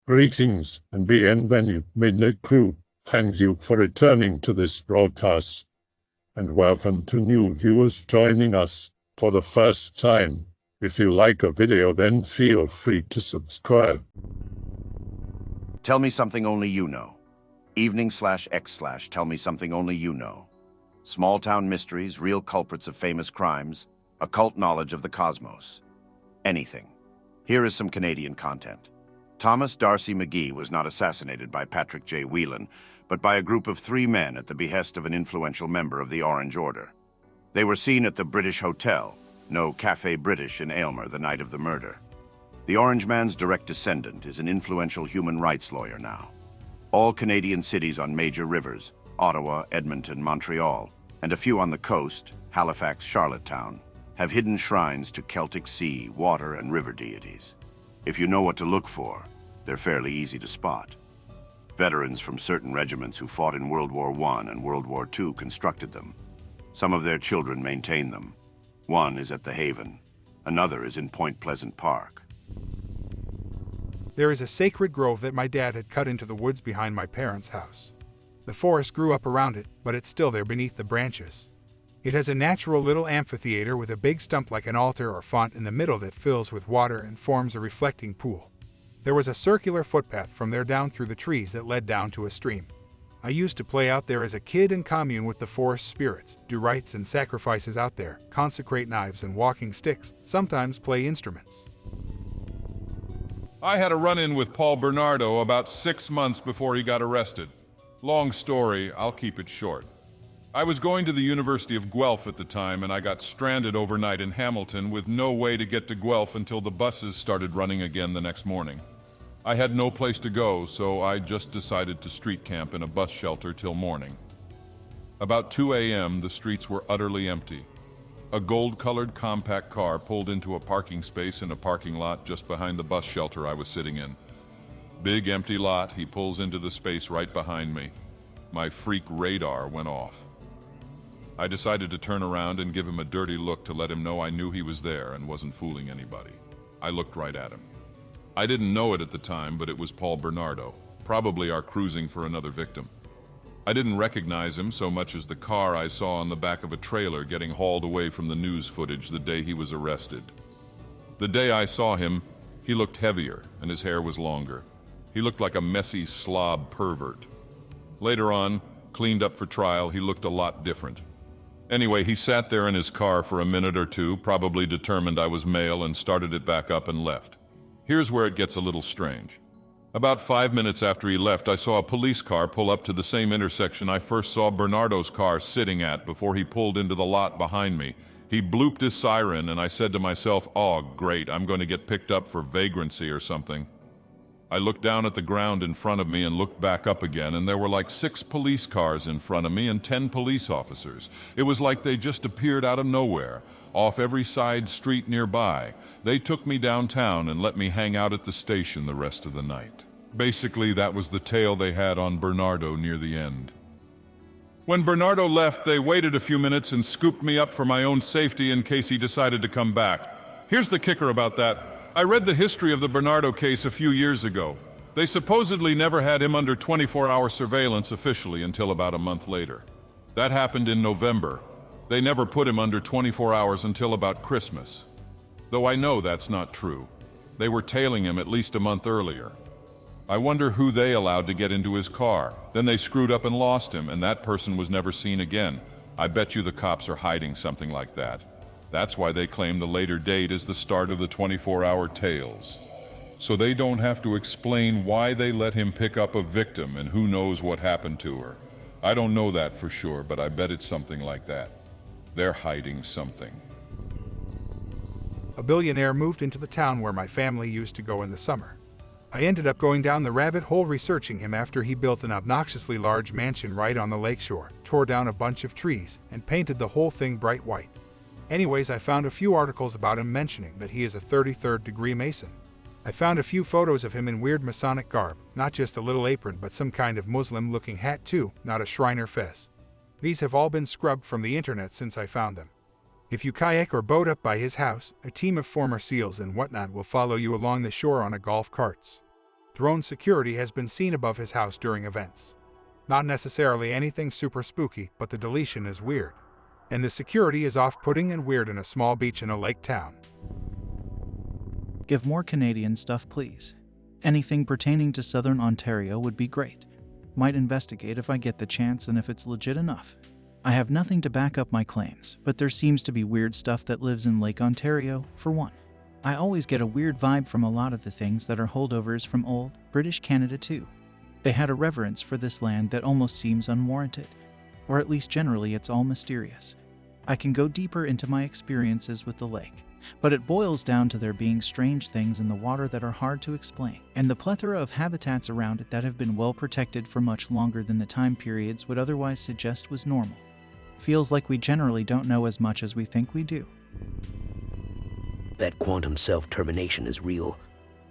Greetings and bienvenue, Midnight Crew. Thank you for returning to this broadcast. And welcome to new viewers joining us for the first time. If you like a video, then feel free to subscribe. Tell me something only you know. Evening/X/ tell me something only you know. Small town mysteries, real culprits of famous crimes, occult knowledge of the cosmos. Anything. Here is some Canadian content. Thomas Darcy McGee was not assassinated by Patrick J. Whelan, but by a group of 3 men at the behest of an influential member of the Orange Order. They were seen at the British Hotel, no Café British in Aylmer, the night of the murder. The Orange Man's direct descendant is an influential human rights lawyer now. All Canadian cities on major rivers, Ottawa, Edmonton, Montreal, and a few on the coast, Halifax, Charlottetown, have hidden shrines to Celtic sea, water, and river deities. If you know what to look for, they're fairly easy to spot. Veterans from certain regiments who fought in World War I and World War II constructed them. Some of their children maintain them. One is at the Haven. Another is in Point Pleasant Park. There is a sacred grove that my dad had cut into the woods behind my parents' house. The forest grew up around it, but it's still there beneath the branches. It has a natural little amphitheater with a big stump like an altar or font in the middle that fills with water and forms a reflecting pool. There was a circular footpath from there down through the trees that led down to a stream. I used to play out there as a kid and commune with the forest spirits, do rites and sacrifices out there, consecrate knives and walking sticks, sometimes play instruments. I had a run-in with Paul Bernardo about 6 months before he got arrested. Long story, I'll keep it short. I was going to the University of Guelph at the time, and I got stranded overnight in Hamilton with no way to get to Guelph until the buses started running again the next morning. I had no place to go, so I just decided to street camp in a bus shelter till morning. About 2 a.m., the streets were utterly empty. A gold-colored compact car pulled into a parking space in a parking lot just behind the bus shelter I was sitting in. Big empty lot, he pulls into the space right behind me. My freak radar went off. I decided to turn around and give him a dirty look to let him know I knew he was there and wasn't fooling anybody. I looked right at him. I didn't know it at the time, but it was Paul Bernardo, probably our cruising for another victim. I didn't recognize him so much as the car I saw on the back of a trailer getting hauled away from the news footage the day he was arrested. The day I saw him, he looked heavier and his hair was longer. He looked like a messy slob pervert. Later on, cleaned up for trial, he looked a lot different. Anyway, he sat there in his car for a minute or two, probably determined I was male, and started it back up and left. Here's where it gets a little strange. About 5 minutes after he left, I saw a police car pull up to the same intersection I first saw Bernardo's car sitting at before he pulled into the lot behind me. He blooped his siren, and I said to myself, "Oh, great, I'm going to get picked up for vagrancy or something." I looked down at the ground in front of me and looked back up again, and there were like 6 police cars in front of me and 10 police officers. It was like they just appeared out of nowhere, off every side street nearby. They took me downtown and let me hang out at the station the rest of the night. Basically, that was the tale they had on Bernardo near the end. When Bernardo left, they waited a few minutes and scooped me up for my own safety in case he decided to come back. Here's the kicker about that. I read the history of the Bernardo case a few years ago. They supposedly never had him under 24-hour surveillance officially until about a month later. That happened in November. They never put him under 24 hours until about Christmas. Though I know that's not true. They were tailing him at least a month earlier. I wonder who they allowed to get into his car. Then they screwed up and lost him, and that person was never seen again. I bet you the cops are hiding something like that. That's why they claim the later date is the start of the 24-hour tails. So they don't have to explain why they let him pick up a victim and who knows what happened to her. I don't know that for sure, but I bet it's something like that. They're hiding something. A billionaire moved into the town where my family used to go in the summer. I ended up going down the rabbit hole researching him after he built an obnoxiously large mansion right on the lakeshore, tore down a bunch of trees, and painted the whole thing bright white. Anyways, I found a few articles about him mentioning that he is a 33rd degree Mason. I found a few photos of him in weird Masonic garb, not just a little apron but some kind of Muslim-looking hat too, not a Shriner fez. These have all been scrubbed from the internet since I found them. If you kayak or boat up by his house, a team of former SEALs and whatnot will follow you along the shore on a golf carts. Drone security has been seen above his house during events. Not necessarily anything super spooky, but the deletion is weird. And the security is off-putting and weird in a small beach in a lake town. Give more Canadian stuff, please. Anything pertaining to Southern Ontario would be great. Might investigate if I get the chance and if it's legit enough. I have nothing to back up my claims, but there seems to be weird stuff that lives in Lake Ontario, for one. I always get a weird vibe from a lot of the things that are holdovers from old British Canada too. They had a reverence for this land that almost seems unwarranted, or at least generally it's all mysterious. I can go deeper into my experiences with the lake, but it boils down to there being strange things in the water that are hard to explain, and the plethora of habitats around it that have been well protected for much longer than the time periods would otherwise suggest was normal. Feels like we generally don't know as much as we think we do. That quantum self-termination is real.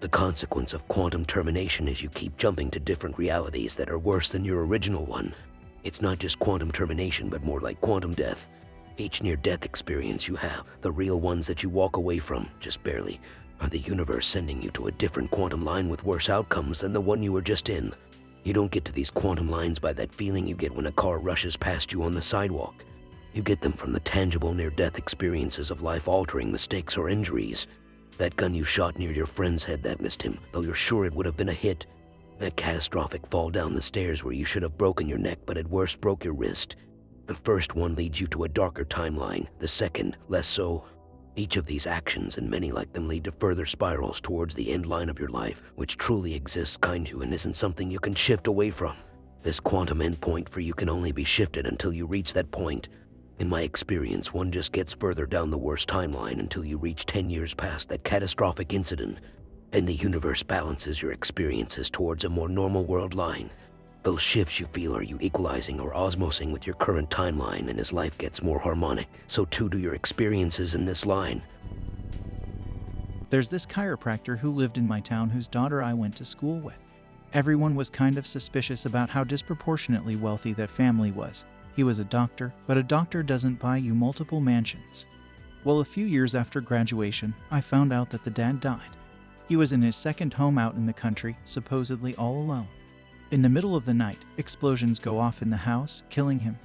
The consequence of quantum termination is you keep jumping to different realities that are worse than your original one. It's not just quantum termination, but more like quantum death. Each near-death experience you have, the real ones that you walk away from, just barely, are the universe sending you to a different quantum line with worse outcomes than the one you were just in. You don't get to these quantum lines by that feeling you get when a car rushes past you on the sidewalk. You get them from the tangible near-death experiences of life-altering mistakes or injuries. That gun you shot near your friend's head that missed him, though you're sure it would have been a hit. That catastrophic fall down the stairs where you should have broken your neck but at worst broke your wrist. The first one leads you to a darker timeline, the second, less so. Each of these actions and many like them lead to further spirals towards the end line of your life, which truly exists kind you and isn't something you can shift away from. This quantum endpoint for you can only be shifted until you reach that point. In my experience, one just gets further down the worst timeline until you reach 10 years past that catastrophic incident, and the universe balances your experiences towards a more normal world line. Those shifts you feel are you equalizing or osmosing with your current timeline, and as life gets more harmonic, so too do your experiences in this line. There's this chiropractor who lived in my town whose daughter I went to school with. Everyone was kind of suspicious about how disproportionately wealthy that family was. He was a doctor, but a doctor doesn't buy you multiple mansions. Well, a few years after graduation, I found out that the dad died. He was in his second home out in the country, supposedly all alone. In the middle of the night, explosions go off in the house, killing him.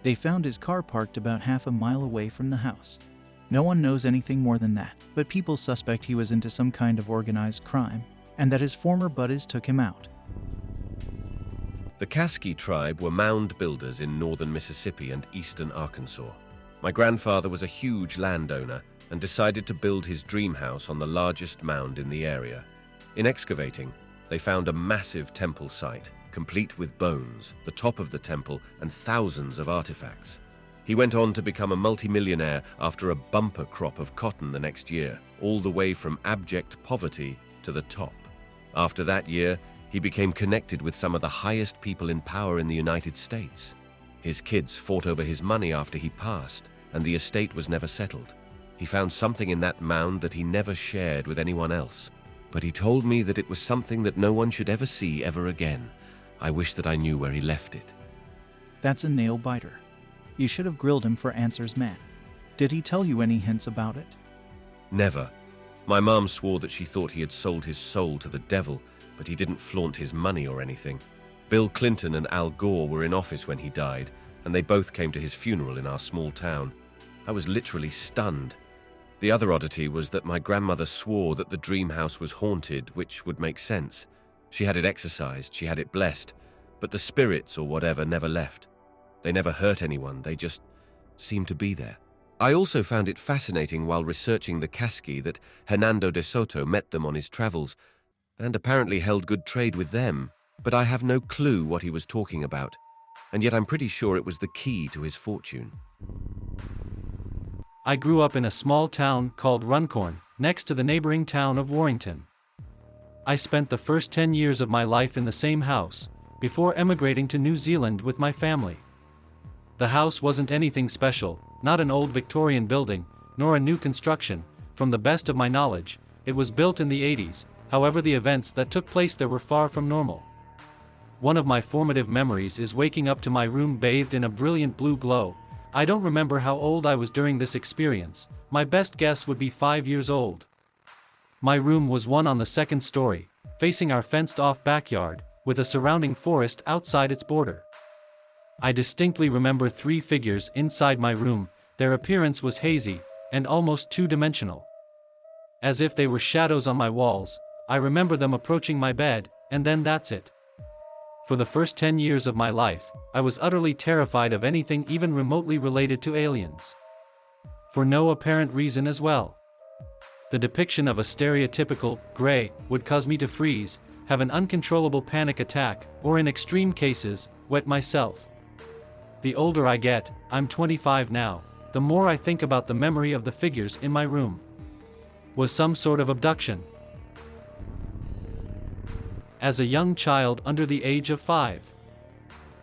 They found his car parked about half a mile away from the house. No one knows anything more than that, but people suspect he was into some kind of organized crime, and that his former buddies took him out. The Kaskee tribe were mound builders in northern Mississippi and eastern Arkansas. My grandfather was a huge landowner and decided to build his dream house on the largest mound in the area. In excavating, they found a massive temple site, complete with bones, the top of the temple, and thousands of artifacts. He went on to become a multimillionaire after a bumper crop of cotton the next year, all the way from abject poverty to the top. After that year, he became connected with some of the highest people in power in the United States. His kids fought over his money after he passed, and the estate was never settled. He found something in that mound that he never shared with anyone else, but he told me that it was something that no one should ever see ever again. I wish that I knew where he left it. That's a nail-biter. You should have grilled him for answers, man. Did he tell you any hints about it? Never. My mom swore that she thought he had sold his soul to the devil, but he didn't flaunt his money or anything. Bill Clinton and Al Gore were in office when he died, and they both came to his funeral in our small town. I was literally stunned. The other oddity was that my grandmother swore that the dream house was haunted, which would make sense. She had it exorcised, she had it blessed, but the spirits or whatever never left. They never hurt anyone, they just seemed to be there. I also found it fascinating while researching the Kaskee that Hernando de Soto met them on his travels, and apparently held good trade with them, but I have no clue what he was talking about, and yet I'm pretty sure it was the key to his fortune. I grew up in a small town called Runcorn, next to the neighboring town of Warrington. I spent the first 10 years of my life in the same house, before emigrating to New Zealand with my family. The house wasn't anything special, not an old Victorian building, nor a new construction. From the best of my knowledge, it was built in the 80s, however the events that took place there were far from normal. One of my formative memories is waking up to my room bathed in a brilliant blue glow. I don't remember how old I was during this experience, my best guess would be 5 years old. My room was one on the second story, facing our fenced-off backyard, with a surrounding forest outside its border. I distinctly remember 3 figures inside my room. Their appearance was hazy, and almost two-dimensional. As if they were shadows on my walls, I remember them approaching my bed, and then that's it. For the first 10 years of my life, I was utterly terrified of anything even remotely related to aliens. For no apparent reason as well. The depiction of a stereotypical gray would cause me to freeze, have an uncontrollable panic attack, or in extreme cases, wet myself. The older I get, I'm 25 now, the more I think about the memory of the figures in my room. Was some sort of abduction. As a young child under the age of 5,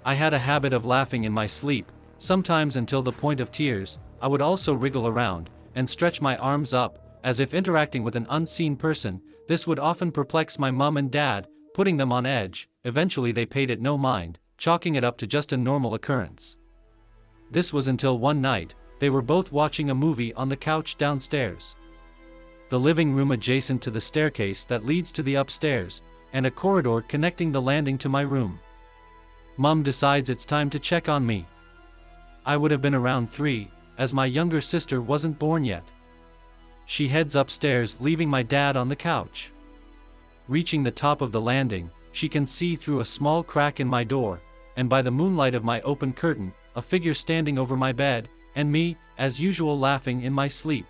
I had a habit of laughing in my sleep, sometimes until the point of tears. I would also wriggle around and stretch my arms up, as if interacting with an unseen person. This would often perplex my mom and dad, putting them on edge. Eventually they paid it no mind, chalking it up to just a normal occurrence. This was until one night, they were both watching a movie on the couch downstairs. The living room adjacent to the staircase that leads to the upstairs, and a corridor connecting the landing to my room. Mom decides it's time to check on me. I would have been around 3, as my younger sister wasn't born yet. She heads upstairs, leaving my dad on the couch. Reaching the top of the landing, she can see through a small crack in my door, and by the moonlight of my open curtain, a figure standing over my bed, and me, as usual, laughing in my sleep.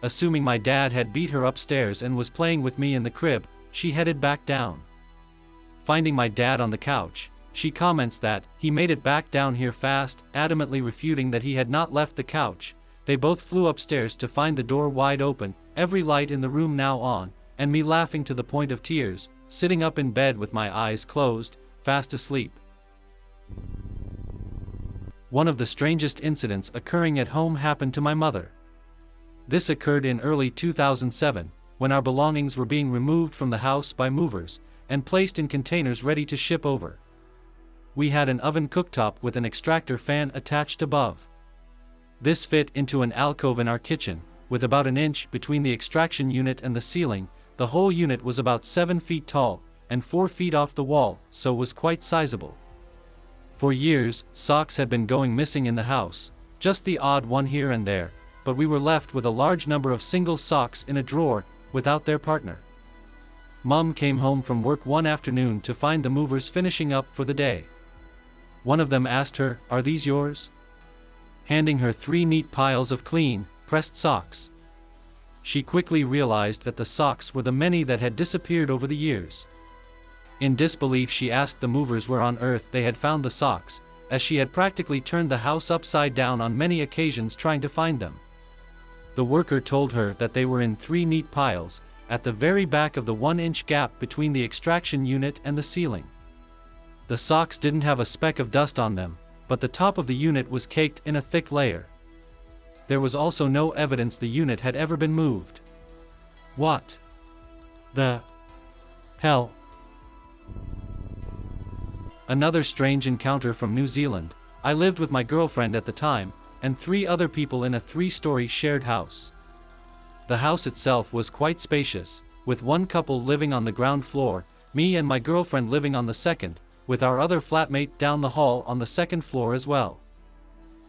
Assuming my dad had beat her upstairs and was playing with me in the crib, she headed back down. Finding my dad on the couch, she comments that he made it back down here fast, adamantly refuting that he had not left the couch. They both flew upstairs to find the door wide open, every light in the room now on, and me laughing to the point of tears, sitting up in bed with my eyes closed, fast asleep. One of the strangest incidents occurring at home happened to my mother. This occurred in early 2007, when our belongings were being removed from the house by movers, and placed in containers ready to ship over. We had an oven cooktop with an extractor fan attached above. This fit into an alcove in our kitchen, with about an inch between the extraction unit and the ceiling. The whole unit was about 7 feet tall, and 4 feet off the wall, so was quite sizable. For years, socks had been going missing in the house, just the odd one here and there, but we were left with a large number of single socks in a drawer, without their partner. Mom came home from work one afternoon to find the movers finishing up for the day. One of them asked her, "Are these yours?" Handing her 3 neat piles of clean, pressed socks. She quickly realized that the socks were the many that had disappeared over the years. In disbelief, she asked the movers where on earth they had found the socks, as she had practically turned the house upside down on many occasions trying to find them. The worker told her that they were in 3 neat piles, at the very back of the 1-inch gap between the extraction unit and the ceiling. The socks didn't have a speck of dust on them, but the top of the unit was caked in a thick layer. There was also no evidence the unit had ever been moved. What the hell? Another strange encounter from New Zealand. I lived with my girlfriend at the time, and 3 other people in a 3-story shared house. The house itself was quite spacious, with one couple living on the ground floor, me and my girlfriend living on the second, with our other flatmate down the hall on the second floor as well.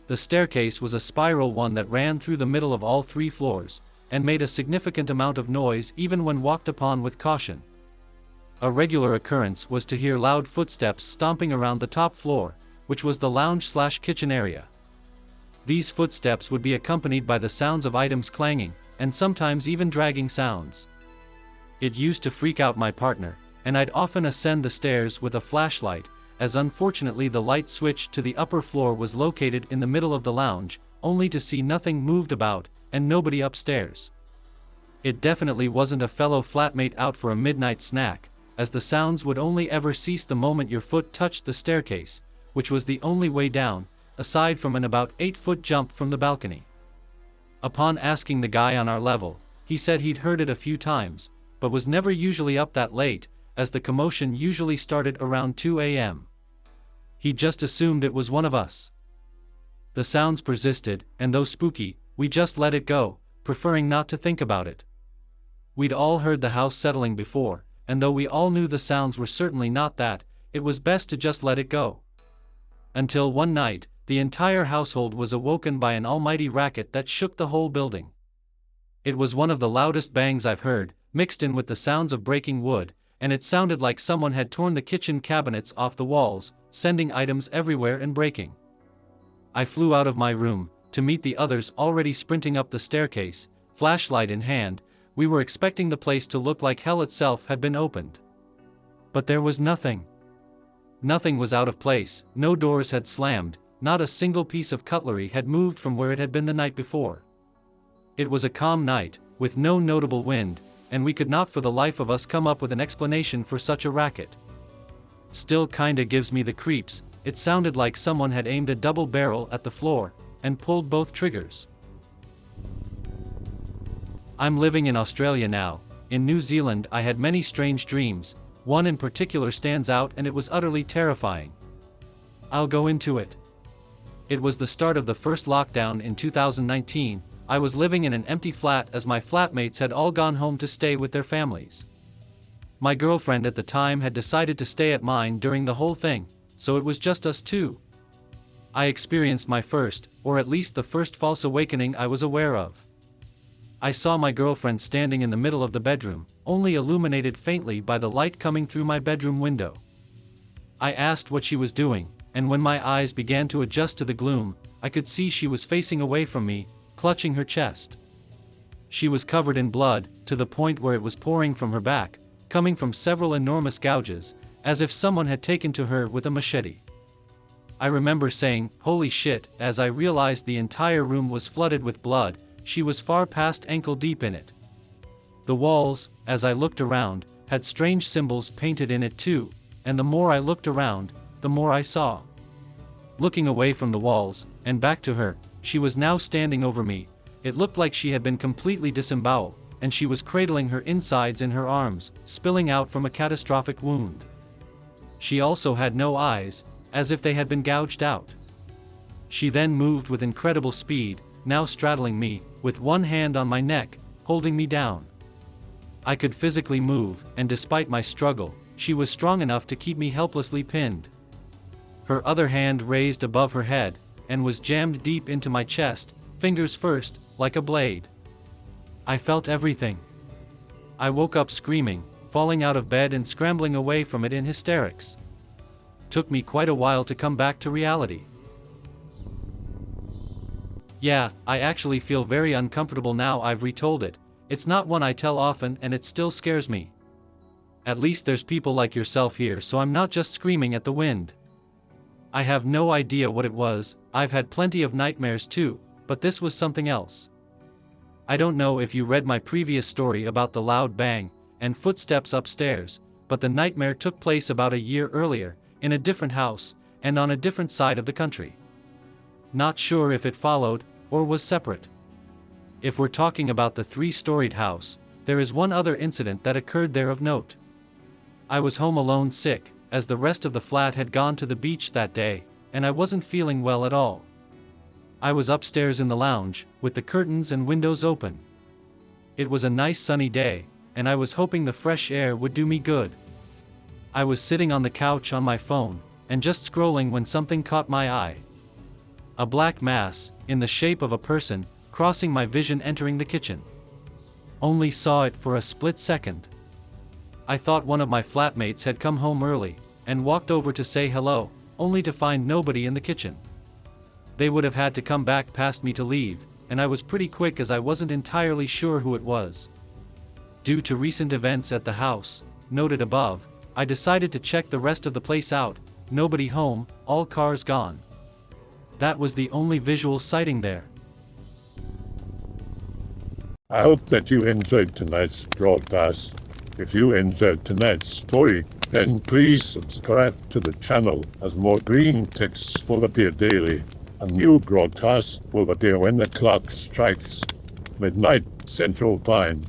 The staircase was a spiral one that ran through the middle of all 3 floors, and made a significant amount of noise even when walked upon with caution. A regular occurrence was to hear loud footsteps stomping around the top floor, which was the lounge/kitchen area. These footsteps would be accompanied by the sounds of items clanging, and sometimes even dragging sounds. It used to freak out my partner, and I'd often ascend the stairs with a flashlight, as unfortunately the light switch to the upper floor was located in the middle of the lounge, only to see nothing moved about, and nobody upstairs. It definitely wasn't a fellow flatmate out for a midnight snack, as the sounds would only ever cease the moment your foot touched the staircase, which was the only way down, aside from an about 8-foot jump from the balcony. Upon asking the guy on our level, he said he'd heard it a few times, but was never usually up that late, as the commotion usually started around 2 a.m. He just assumed it was one of us. The sounds persisted, and though spooky, we just let it go, preferring not to think about it. We'd all heard the house settling before, and though we all knew the sounds were certainly not that, it was best to just let it go. Until one night, the entire household was awoken by an almighty racket that shook the whole building. It was one of the loudest bangs I've heard, mixed in with the sounds of breaking wood, and it sounded like someone had torn the kitchen cabinets off the walls, sending items everywhere and breaking. I flew out of my room, to meet the others already sprinting up the staircase, flashlight in hand. We were expecting the place to look like hell itself had been opened. But there was nothing. Nothing was out of place, no doors had slammed, not a single piece of cutlery had moved from where it had been the night before. It was a calm night, with no notable wind, and we could not for the life of us come up with an explanation for such a racket. Still kinda gives me the creeps. It sounded like someone had aimed a double barrel at the floor, and pulled both triggers. I'm living in Australia now. In New Zealand I had many strange dreams, one in particular stands out and it was utterly terrifying. I'll go into it. It was the start of the first lockdown in 2019, I was living in an empty flat as my flatmates had all gone home to stay with their families. My girlfriend at the time had decided to stay at mine during the whole thing, so it was just us two. I experienced my first, or at least the first false awakening I was aware of. I saw my girlfriend standing in the middle of the bedroom, only illuminated faintly by the light coming through my bedroom window. I asked what she was doing, and when my eyes began to adjust to the gloom, I could see she was facing away from me, clutching her chest. She was covered in blood, to the point where it was pouring from her back, coming from several enormous gouges, as if someone had taken to her with a machete. I remember saying, "Holy shit," as I realized the entire room was flooded with blood. She was far past ankle deep in it. The walls, as I looked around, had strange symbols painted in it too, and the more I looked around, the more I saw. Looking away from the walls, and back to her, she was now standing over me. It looked like she had been completely disemboweled, and she was cradling her insides in her arms, spilling out from a catastrophic wound. She also had no eyes, as if they had been gouged out. She then moved with incredible speed, now straddling me, with one hand on my neck, holding me down. I could physically move, and despite my struggle, she was strong enough to keep me helplessly pinned. Her other hand raised above her head, and was jammed deep into my chest, fingers first, like a blade. I felt everything. I woke up screaming, falling out of bed and scrambling away from it in hysterics. Took me quite a while to come back to reality. Yeah, I actually feel very uncomfortable now I've retold it. It's not one I tell often and it still scares me. At least there's people like yourself here, so I'm not just screaming at the wind. I have no idea what it was. I've had plenty of nightmares too, but this was something else. I don't know if you read my previous story about the loud bang and footsteps upstairs, but the nightmare took place about a year earlier, in a different house, and on a different side of the country. Not sure if it followed, or was separate. If we're talking about the three-storied house, there is one other incident that occurred there of note. I was home alone sick, as the rest of the flat had gone to the beach that day, and I wasn't feeling well at all. I was upstairs in the lounge, with the curtains and windows open. It was a nice sunny day, and I was hoping the fresh air would do me good. I was sitting on the couch on my phone, and just scrolling when something caught my eye. A black mass, in the shape of a person, crossing my vision entering the kitchen. Only saw it for a split second. I thought one of my flatmates had come home early, and walked over to say hello, only to find nobody in the kitchen. They would have had to come back past me to leave, and I was pretty quick as I wasn't entirely sure who it was. Due to recent events at the house, noted above, I decided to check the rest of the place out. Nobody home, all cars gone. That was the only visual sighting there. I hope that you enjoyed tonight's broadcast. If you enjoyed tonight's story, then please subscribe to the channel, as more green texts will appear daily. A new broadcast will appear when the clock strikes midnight Central Time.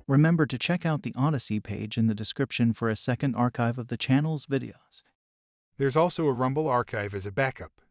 Remember to check out the Odyssey page in the description for a second archive of the channel's videos. There's also a Rumble archive as a backup.